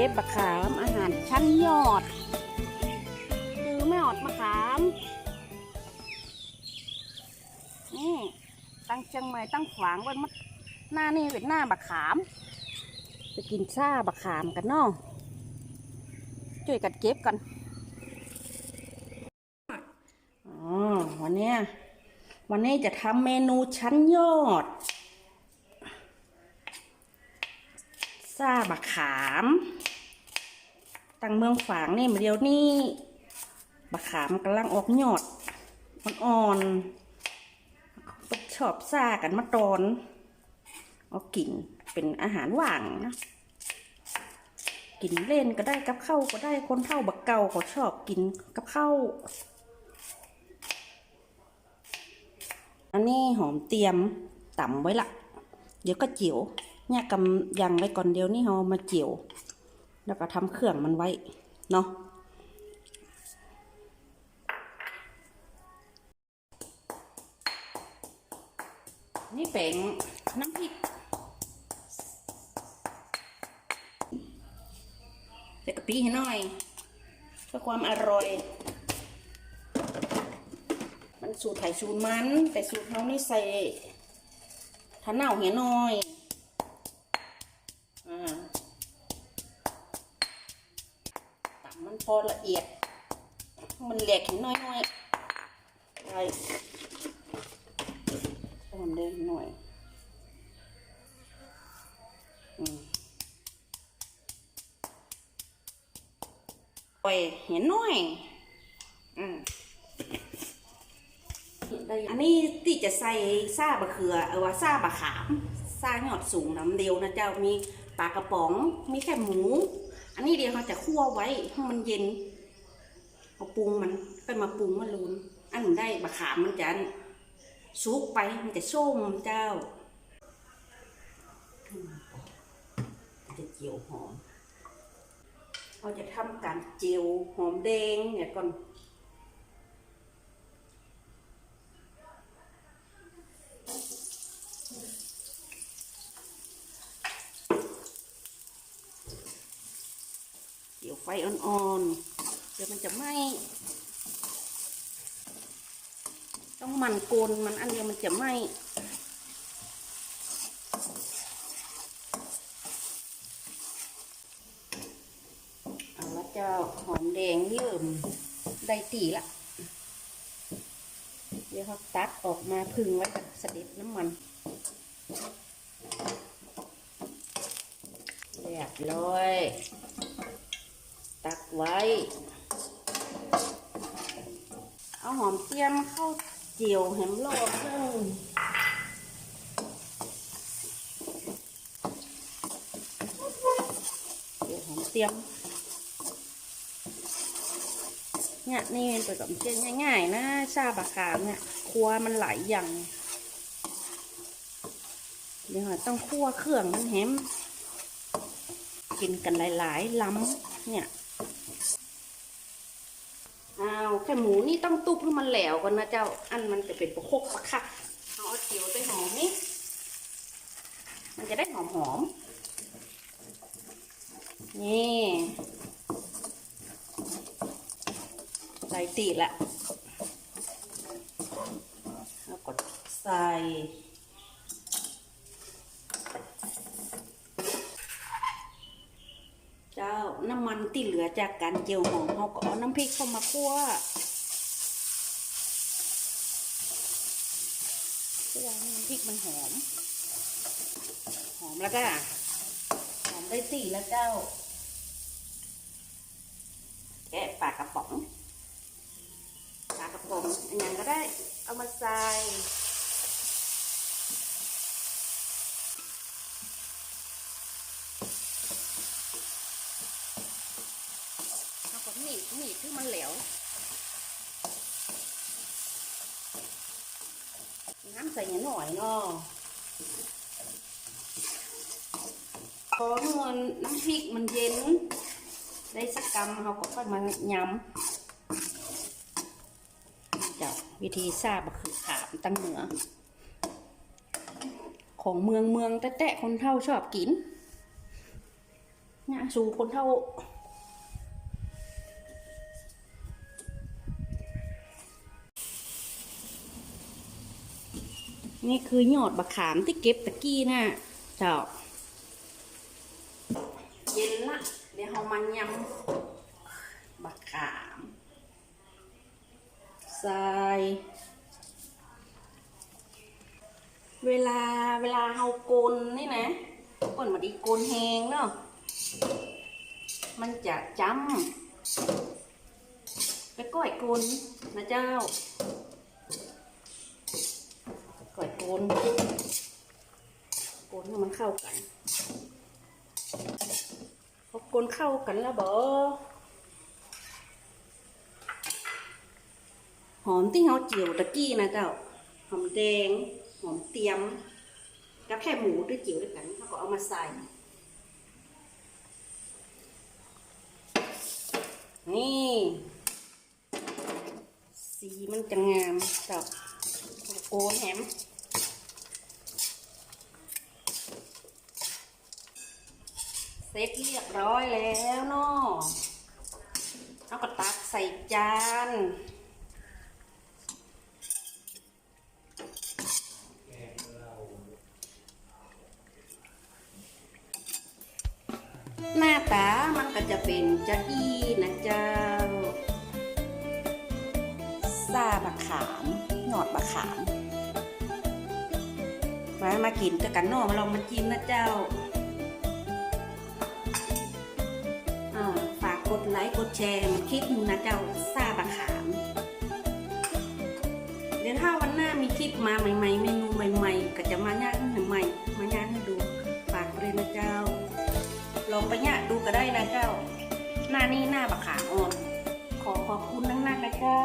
ก็บมะขามอาหารชั้นยอดคือไม่อดมะขามนี่ตั้งเชียงใหม่ตั้งขวางไว้มัดหน้านี่เป็นหน้าบะขามจะกินซ่าบะขามกันเนาะช่วยกันเก็บกันอ๋อวันนี้จะทำเมนูชั้นยอดซ่าบะขามตั้งเมืองฝางนี่มาเดียวนี่บะขามกำลังออกยอดอ่อนๆชอบซ่ากันมาตอนเอากินเป็นอาหารว่างนะกินเล่นก็ได้กับข้าวก็ได้คนเฒ่าบักเก่าเขาชอบกินกับข้าวอันนี้หอมเตรียมต่ำไว้ละเดี๋ยวก็เจียวเนี่ยกำยังไว้ก่อนเดียวนี่เรามาเจียวแล้วก็ทำเครื่องมันไว้เนาะนี่แป้งน้ำพริกใส่กะปิให้หน่อยเพื่อความอร่อยมันสูตรไผ่สูตรมันแต่สูตรเขานี่ใส่ทะเน่าเหี่ยหน่อยตับมันพอละเอียดมันแหลกเห็นน้อยๆไปต้มเด่นหน่อยปล่อยเห็นน้อยอันนี้ที่จะใส่ซ่าบะเขือว่าซ่าบะขามซ่าหยอดสูงน้ำเดียวนะเจ้ามีปลากระป๋องมีแค่หมูอันนี้เดียวเขาจะคั่วไว้ให้มันเย็นเอาปรุงมันก็มาปรุงมันลุนอันหนึ่งได้บะขามมันจะซุกไปมันจะส้มเจ้าจะเจียวหอมเราจะทำการเจียวหอมแดงเนี่ยก่อนเดี๋ยวไฟอ่อนๆเดี๋ยวมันจะไหม้ต้องมันโกนมันอันเดียวมันจะไหม้เอาละเจ้าหอมแดงเริ่มได้ตีละเดี๋ยวเขาตักออกมาพึ่งไว้กับเสด็จน้ำมันเรียบร้อยตักไว้เอาหอมเจียมเข้าเจียวแหมโลดเพิ่งเจียวหอมเจียมเนี่ยนี่เป็นตัวกับเจียง่ายๆนะซาบะขามเนี่ยครัวมันหลายอย่างเดี๋ยวต้องคั่วเครื่องมันแหมกินกันหลายๆล้ำเนี่ยแค่หมูนี่ต้องตุบให้มันแหลวก่อนนะเจ้าอันมันจะเป็นประคกประคักเอาเจียวไปหอมนี่มันจะได้หอมนี่ใส่ตีละแล้วกดใส่เจ้าน้ำมันที่เหลือจากการเจียวหอมเขาก็เอาน้ำพริกเข้ามาคั่วเพื่อให้น้ำพริกมันหอมแล้วก็หอมได้ตีแล้วเจ้าแกะปลากระป๋องอันยังก็ได้เอามาใส่มีดที่มันเหลวน้ำใส่หน่อยเนาะพอเมื่อน้ำพริกมันเย็นได้สักกำเราก็ค่อยมายำจากวิธีซาบะคือขามตั้งเหนือของเมืองแตะคนเฒ่าชอบกิน ย่างสู่คนเท่านี่คือยอดบะขามที่เก็บตะกี้น่ะเจ้าเย็นละเดี๋ยวเรามายำบะขามใส่เวลาเฮาโกนนี่นะก่อนมาดีโกนแหงเนาะมันจะจำไปก้อยโกนนะเจ้าก้อยโกนให้มันเข้ากันพอโกนเข้ากันแล้วบ่หอมที่เขาเจียวตะกี้นะเจ้าหอมแดงหอมเตรียมกับแค่หมูด้วยเจียวด้วยกันเขาก็เอามาใส่นี่สีมันจะงามเจ้าโกนแหมเสร็จเรียบร้อยแล้วเนาะเอาก็ตักใส่จานหน้าตามันก็จะเป็นจะดีนะเจ้าซาบะขามหนอดบะขามมากินจะกันเนาะมาลองมาจิ้มนะเจ้าฝากกดไลค์กดแชร์คลิปนึงนะเจ้าซาบะขามเดี๋ยวถ้าวันหน้ามีคลิปมาใหม่ๆเมนูใหม่ๆก็จะมาย่างใหม่ๆมาย่างให้ดูฝากเลยนะเจ้าลองไปย่างดูก็ได้นะเจ้าหน้านี่หน้าบะขามอ่อนขอบคุณนักๆนะเจ้า